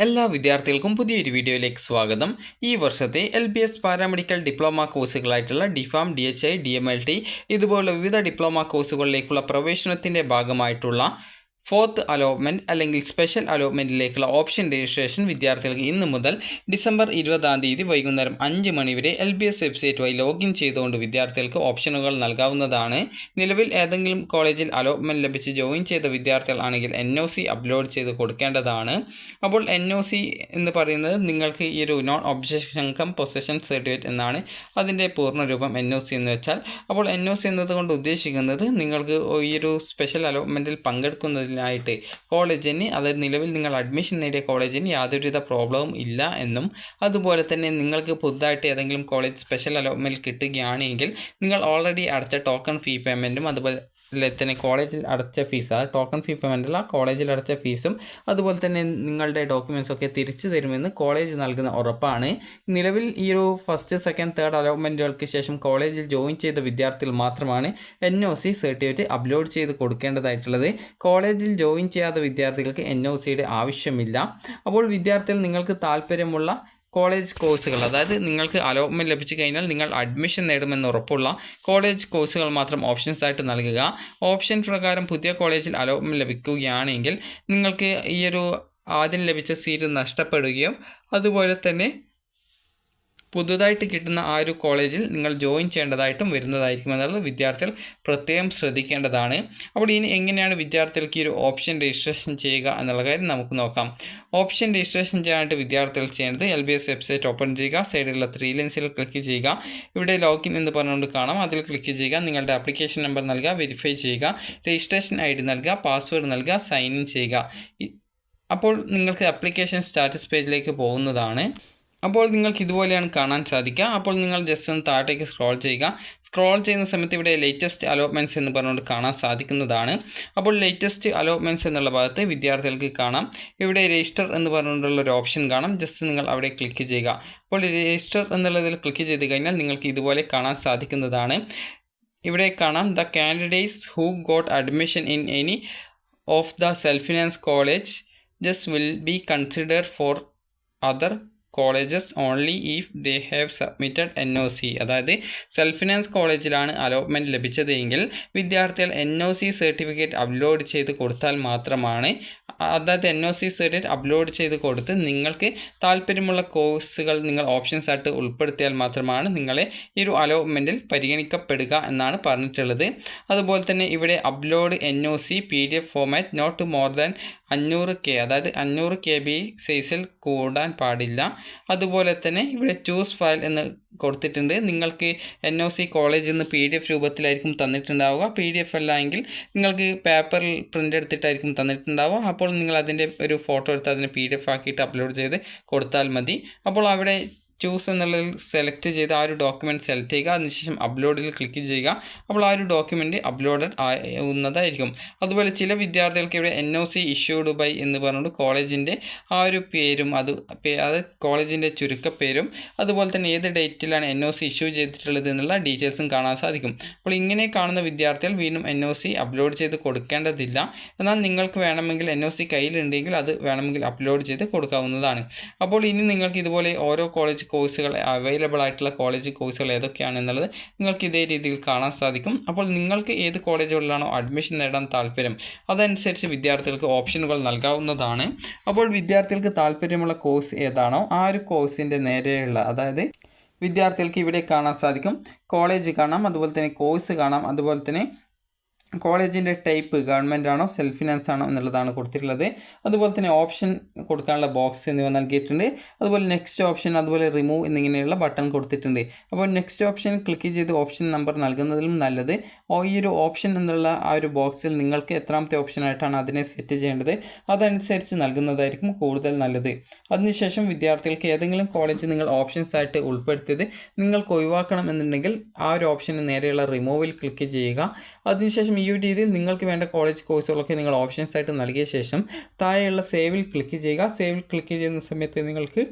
എല്ലാ വിദ്യാർത്ഥികൾക്കും പുതിയൊരു വീഡിയോയിലേക്ക് സ്വാഗതം. ഈ വർഷത്തെ LBS പാരാമെഡിക്കൽ ഡിപ്ലോമ കോഴ്സുകളായിട്ടുള്ള DPharm, DHI, DMLT ഇതുപോലുള്ള വിവിധ ഡിപ്ലോമ കോഴ്സുകളിലേക്കുള്ള പ്രവേശനത്തിൻ്റെ ഭാഗമായിട്ടുള്ള ഫോർത്ത് അലോട്ട്മെൻറ്റ് അല്ലെങ്കിൽ സ്പെഷ്യൽ അലോട്ട്മെൻറ്റിലേക്കുള്ള ഓപ്ഷൻ രജിസ്ട്രേഷൻ വിദ്യാർത്ഥികൾക്ക് ഇന്ന് മുതൽ ഡിസംബർ 20 വൈകുന്നേരം 5 മണി വരെ LBS വെബ്സൈറ്റ് വഴി ലോഗിൻ ചെയ്തുകൊണ്ട് വിദ്യാർത്ഥികൾക്ക് ഓപ്ഷനുകൾ നൽകാവുന്നതാണ്. നിലവിൽ ഏതെങ്കിലും കോളേജിൽ അലോട്ട്മെൻറ്റ് ലഭിച്ച് ജോയിൻ ചെയ്ത വിദ്യാർത്ഥികൾ ആണെങ്കിൽ NOC അപ്ലോഡ് ചെയ്ത് കൊടുക്കേണ്ടതാണ്. അപ്പോൾ NOC എന്ന് പറയുന്നത് നിങ്ങൾക്ക് ഈ ഒരു non objection cum possession certificate എന്നാണ് അതിൻ്റെ പൂർണ്ണരൂപം NOC എന്ന് വെച്ചാൽ. അപ്പോൾ NOC എന്നതുകൊണ്ട് ഉദ്ദേശിക്കുന്നത് നിങ്ങൾക്ക് ഈ ഒരു സ്പെഷ്യൽ അലോട്ട്മെൻറ്റിൽ പങ്കെടുക്കുന്നതിൽ ായിട്ട് കോളേജിന്, അതായത് നിലവിൽ നിങ്ങൾ അഡ്മിഷൻ നേടിയ കോളേജിന് യാതൊരുവിധ പ്രോബ്ലവും ഇല്ല എന്നും, അതുപോലെ തന്നെ നിങ്ങൾക്ക് പുതുതായിട്ട് ഏതെങ്കിലും കോളേജ് സ്പെഷ്യൽ അലോട്ട്മെൻറ്റ് കിട്ടുകയാണെങ്കിൽ നിങ്ങൾ ഓൾറെഡി അടച്ച ടോക്കൺ ഫീ പേയ്മെൻറ്റും അതുപോലെ തന്നെ കോളേജിൽ അടച്ച ഫീസ്, അത് ടോക്കൺ ഫീ പേയ്മെൻറ്റല്ല, കോളേജിൽ അടച്ച ഫീസും അതുപോലെ തന്നെ നിങ്ങളുടെ ഡോക്യുമെൻറ്റ്സൊക്കെ തിരിച്ചു തരുമെന്ന് കോളേജ് നൽകുന്ന ഉറപ്പാണ്. നിലവിൽ ഈ ഒരു ഫസ്റ്റ്, സെക്കൻഡ്, തേർഡ് അലോട്ട്മെൻറ്റുകൾക്ക് ശേഷം കോളേജിൽ ജോയിൻ ചെയ്ത വിദ്യാർത്ഥികൾ മാത്രമാണ് NOC സർട്ടിഫിക്കറ്റ് അപ്ലോഡ് ചെയ്ത് കൊടുക്കേണ്ടതായിട്ടുള്ളത്. കോളേജിൽ ജോയിൻ ചെയ്യാത്ത വിദ്യാർത്ഥികൾക്ക് NOCയുടെ ആവശ്യമില്ല. അപ്പോൾ വിദ്യാർത്ഥികൾ നിങ്ങൾക്ക് താല്പര്യമുള്ള കോളേജ് കോഴ്സുകൾ, അതായത് നിങ്ങൾക്ക് അലോട്ട്മെൻറ്റ് ലഭിച്ചു കഴിഞ്ഞാൽ നിങ്ങൾ അഡ്മിഷൻ നേടുമെന്ന് ഉറപ്പുള്ള കോളേജ് കോഴ്സുകൾ മാത്രം ഓപ്ഷൻസ് ആയിട്ട് നൽകുക. ഓപ്ഷൻ പ്രകാരം പുതിയ കോളേജിൽ അലോട്ട്മെൻറ്റ് ലഭിക്കുകയാണെങ്കിൽ നിങ്ങൾക്ക് ഈ ഒരു ആദ്യം ലഭിച്ച സീറ്റ് നഷ്ടപ്പെടുകയും അതുപോലെ തന്നെ പുതുതായിട്ട് കിട്ടുന്ന ആ ഒരു കോളേജിൽ നിങ്ങൾ ജോയിൻ ചെയ്യേണ്ടതായിട്ടും വരുന്നതായിരിക്കും എന്നുള്ളത് വിദ്യാർത്ഥികൾ പ്രത്യേകം ശ്രദ്ധിക്കേണ്ടതാണ്. അപ്പോൾ ഇനി എങ്ങനെയാണ് വിദ്യാർത്ഥികൾക്ക് ഈ ഒരു ഓപ്ഷൻ രജിസ്ട്രേഷൻ ചെയ്യുക എന്നുള്ള കാര്യം നമുക്ക് നോക്കാം. ഓപ്ഷൻ രജിസ്ട്രേഷൻ ചെയ്യാനായിട്ട് വിദ്യാർത്ഥികൾ ചെയ്യേണ്ടത് LBS വെബ്സൈറ്റ് ഓപ്പൺ ചെയ്യുക, സൈഡിലുള്ള 3 ലൈൻസിൽ ക്ലിക്ക് ചെയ്യുക, ഇവിടെ ലോഗിൻ എന്ന് പറഞ്ഞുകൊണ്ട് കാണാം, അതിൽ ക്ലിക്ക് ചെയ്യുക, നിങ്ങളുടെ ആപ്ലിക്കേഷൻ നമ്പർ നൽകുക, വെരിഫൈ ചെയ്യുക, രജിസ്ട്രേഷൻ ID നൽകുക, പാസ്വേഡ് നൽകുക, സൈൻ ഇൻ ചെയ്യുക. അപ്പോൾ നിങ്ങൾക്ക് ആപ്ലിക്കേഷൻ സ്റ്റാറ്റസ് പേജിലേക്ക് പോകുന്നതാണ്. അപ്പോൾ നിങ്ങൾക്ക് ഇതുപോലെയാണ് കാണാൻ സാധിക്കുക. അപ്പോൾ നിങ്ങൾ ജസ്റ്റ് ഒന്ന് താഴേക്ക് സ്ക്രോൾ ചെയ്യുക. സ്ക്രോൾ ചെയ്യുന്ന സമയത്ത് ഇവിടെ ലേറ്റസ്റ്റ് അലോട്ട്മെൻറ്റ്സ് എന്ന് പറഞ്ഞുകൊണ്ട് കാണാൻ സാധിക്കുന്നതാണ്. അപ്പോൾ ലേറ്റസ്റ്റ് അലോട്ട്മെൻറ്റ്സ് എന്നുള്ള ഭാഗത്ത് വിദ്യാർത്ഥികൾക്ക് കാണാം ഇവിടെ രജിസ്റ്റർ എന്ന് പറഞ്ഞുകൊണ്ടുള്ള ഒരു ഓപ്ഷൻ കാണാം. ജസ്റ്റ് നിങ്ങൾ അവിടെ ക്ലിക്ക് ചെയ്യുക. അപ്പോൾ രജിസ്റ്റർ എന്നുള്ളതിൽ ക്ലിക്ക് ചെയ്ത് കഴിഞ്ഞാൽ നിങ്ങൾക്ക് ഇതുപോലെ കാണാൻ സാധിക്കുന്നതാണ്. ഇവിടെ കാണാം the candidates who got admission in any of the self finance college just will be consider for other colleges only if they have submitted NOC. അതായത് സെൽഫ് ഫിനാൻസ് കോളേജിലാണ് അലോട്ട്മെൻറ്റ് ലഭിച്ചതെങ്കിൽ വിദ്യാർത്ഥികൾ NOC സർട്ടിഫിക്കറ്റ് അപ്ലോഡ് ചെയ്ത് കൊടുത്താൽ മാത്രമാണ്, അതായത് NOC certificate upload ചെയ്ത് കൊടുത്ത് നിങ്ങൾക്ക് താല്പര്യമുള്ള കോഴ്സുകൾ നിങ്ങൾ ഓപ്ഷൻസ് ആയിട്ട് ഉൾപ്പെടുത്തിയാൽ മാത്രമാണ് നിങ്ങളെ ഈ ഒരു അലോട്ട്മെൻറ്റിൽ പരിഗണിക്കപ്പെടുക എന്നാണ് പറഞ്ഞിട്ടുള്ളത്. അതുപോലെ തന്നെ ഇവിടെ upload NOC PDF format not more than 500K, അതായത് 500 KB സൈസിൽ കൂടാൻ പാടില്ല. അതുപോലെ തന്നെ ഇവിടെ ചൂസ് ഫയൽ എന്ന് കൊടുത്തിട്ടുണ്ട്. നിങ്ങൾക്ക് NOC കോളേജിൽ നിന്ന് PDF രൂപത്തിലായിരിക്കും തന്നിട്ടുണ്ടാവുക. PDF അല്ല എങ്കിൽ നിങ്ങൾക്ക് പേപ്പറിൽ പ്രിൻ്റ് എടുത്തിട്ടായിരിക്കും തന്നിട്ടുണ്ടാവുക. അപ്പോൾ നിങ്ങൾ അതിൻ്റെ ഒരു ഫോട്ടോ എടുത്ത് അതിനെ PDF ആക്കിയിട്ട് അപ്ലോഡ് ചെയ്ത് കൊടുത്താൽ മതി. അപ്പോൾ അവിടെ ചൂസ് എന്നുള്ളതിൽ സെലക്ട് ചെയ്ത് ആ ഒരു ഡോക്യുമെൻറ്റ് സെലക്ട് ചെയ്യുക, അതിനുശേഷം അപ്ലോഡിൽ ക്ലിക്ക് ചെയ്യുക. അപ്പോൾ ആ ഒരു ഡോക്യുമെൻറ്റ് അപ്ലോഡഡ് ആവുന്നതായിരിക്കും. അതുപോലെ ചില വിദ്യാർത്ഥികൾക്ക് ഇവിടെ NOC ഇഷ്യൂഡ് ബൈ എന്ന് പറഞ്ഞുകൊണ്ട് കോളേജിൻ്റെ ആ ഒരു പേരും അത് കോളേജിൻ്റെ ചുരുക്കപ്പേരും അതുപോലെ തന്നെ ഏത് ഡേറ്റിലാണ് NOC ഇഷ്യൂ ചെയ്തിട്ടുള്ളത് എന്നുള്ള ഡീറ്റെയിൽസും കാണാൻ സാധിക്കും. അപ്പോൾ ഇങ്ങനെ കാണുന്ന വിദ്യാർത്ഥികൾ വീണ്ടും NOC അപ്ലോഡ് ചെയ്ത് കൊടുക്കേണ്ടതില്ല. എന്നാൽ നിങ്ങൾക്ക് വേണമെങ്കിൽ NOC കയ്യിലുണ്ടെങ്കിൽ അത് വേണമെങ്കിൽ അപ്ലോഡ് ചെയ്ത് കൊടുക്കാവുന്നതാണ്. അപ്പോൾ ഇനി നിങ്ങൾക്ക് ഇതുപോലെ ഓരോ കോളേജ് കോഴ്സുകൾ അവൈലബിൾ ആയിട്ടുള്ള കോളേജ് കോഴ്സുകൾ ഏതൊക്കെയാണെന്നുള്ളത് നിങ്ങൾക്ക് ഇതേ രീതിയിൽ കാണാൻ സാധിക്കും. അപ്പോൾ നിങ്ങൾക്ക് ഏത് കോളേജുകളിലാണോ അഡ്മിഷൻ നേടാൻ താല്പര്യം അതനുസരിച്ച് വിദ്യാർത്ഥികൾക്ക് ഓപ്ഷനുകൾ നൽകാവുന്നതാണ്. അപ്പോൾ വിദ്യാർത്ഥികൾക്ക് താല്പര്യമുള്ള കോഴ്സ് ഏതാണോ ആ ഒരു കോഴ്സിൻ്റെ നേരെയുള്ള, അതായത് വിദ്യാർത്ഥികൾക്ക് ഇവിടെ കാണാൻ സാധിക്കും കോളേജ് കാണാം, അതുപോലെ തന്നെ കോഴ്സ് കാണാം, അതുപോലെ തന്നെ കോളേജിൻ്റെ ടൈപ്പ് ഗവൺമെൻറ് ആണോ സെൽഫ് ഫിനാൻസ് ആണോ എന്നുള്ളതാണ് കൊടുത്തിട്ടുള്ളത്. അതുപോലെ തന്നെ ഓപ്ഷൻ കൊടുക്കാനുള്ള ബോക്സ് എന്നിവ നൽകിയിട്ടുണ്ട്. അതുപോലെ നെക്സ്റ്റ് ഓപ്ഷൻ, അതുപോലെ റിമൂവ് എന്നിങ്ങനെയുള്ള ബട്ടൺ കൊടുത്തിട്ടുണ്ട്. അപ്പോൾ നെക്സ്റ്റ് ഓപ്ഷൻ ക്ലിക്ക് ചെയ്ത് ഓപ്ഷൻ നമ്പർ നൽകുന്നതിലും നല്ലത് ഈ ഒരു ഓപ്ഷൻ എന്നുള്ള ആ ഒരു ബോക്സിൽ നിങ്ങൾക്ക് എത്രാമത്തെ ഓപ്ഷനായിട്ടാണ് അതിനെ സെറ്റ് ചെയ്യേണ്ടത് അതനുസരിച്ച് നൽകുന്നതായിരിക്കും കൂടുതൽ നല്ലത്. അതിനുശേഷം വിദ്യാർത്ഥികൾക്ക് ഏതെങ്കിലും കോളേജ് നിങ്ങൾ ഓപ്ഷൻസ് ആയിട്ട് ഉൾപ്പെടുത്തിയത് നിങ്ങൾക്ക് ഒഴിവാക്കണം എന്നുണ്ടെങ്കിൽ ആ ഒരു ഓപ്ഷന് നേരെയുള്ള റിമൂവിൽ ക്ലിക്ക് ചെയ്യുക. അതിനുശേഷം ഈ ഒരു രീതിയിൽ നിങ്ങൾക്ക് വേണ്ട കോളേജ് കോഴ്സുകളൊക്കെ നിങ്ങൾ ഓപ്ഷൻസ് ആയിട്ട് നൽകിയ ശേഷം താഴെയുള്ള സേവിൽ ക്ലിക്ക് ചെയ്യുക. സേവിൽ ക്ലിക്ക് ചെയ്യുന്ന സമയത്ത് നിങ്ങൾക്ക്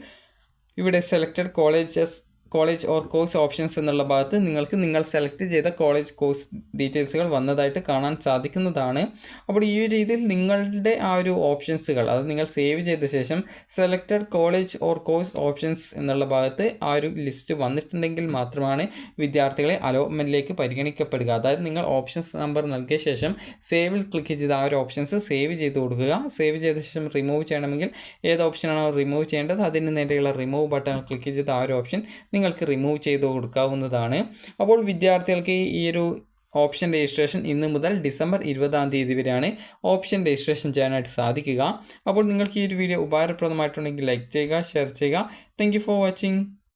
ഇവിടെ selected colleges college or course options എന്നുള്ള ഭാഗത്ത് നിങ്ങൾ സെലക്ട് ചെയ്ത കോളേജ് കോഴ്സ് ഡീറ്റെയിൽസുകൾ വന്നതായിട്ട് കാണാൻ സാധിക്കുന്നതാണ്. അപ്പോൾ ഈ ഒരു രീതിയിൽ നിങ്ങളുടെ ആ ഒരു ഓപ്ഷൻസുകൾ അത് നിങ്ങൾ സേവ് ചെയ്ത ശേഷം selected college or course options എന്നുള്ള ഭാഗത്ത് ആ ഒരു ലിസ്റ്റ് വന്നിട്ടുണ്ടെങ്കിൽ മാത്രമാണ് വിദ്യാർത്ഥികളെ അലോട്ട്മെൻറ്റിലേക്ക് പരിഗണിക്കപ്പെടുക. അതായത് നിങ്ങൾ ഓപ്ഷൻസ് നമ്പർ നൽകിയ ശേഷം സേവിൽ ക്ലിക്ക് ചെയ്ത് ആ ഒരു ഓപ്ഷൻസ് സേവ് ചെയ്ത് കൊടുക്കുക. സേവ് ചെയ്ത ശേഷം റിമൂവ് ചെയ്യണമെങ്കിൽ ഏത് ഓപ്ഷനാണോ റിമൂവ് ചെയ്യേണ്ടത് അതിന് നേരെയുള്ള റിമൂവ് ബട്ടൺ ക്ലിക്ക് ചെയ്ത് ആ ഒരു ഓപ്ഷൻ നിങ്ങൾക്ക് റിമൂവ് ചെയ്ത് കൊടുക്കാവുന്നതാണ്. അപ്പോൾ വിദ്യാർത്ഥികൾക്ക് ഈ ഒരു ഓപ്ഷൻ രജിസ്ട്രേഷൻ ഇന്ന് മുതൽ ഡിസംബർ 20 വരെയാണ് ഓപ്ഷൻ രജിസ്ട്രേഷൻ ചെയ്യാനായിട്ട് സാധിക്കുക. അപ്പോൾ നിങ്ങൾക്ക് ഈ ഒരു വീഡിയോ ഉപകാരപ്രദമായിട്ടുണ്ടെങ്കിൽ ലൈക്ക് ചെയ്യുക, ഷെയർ ചെയ്യുക. Thank you for watching.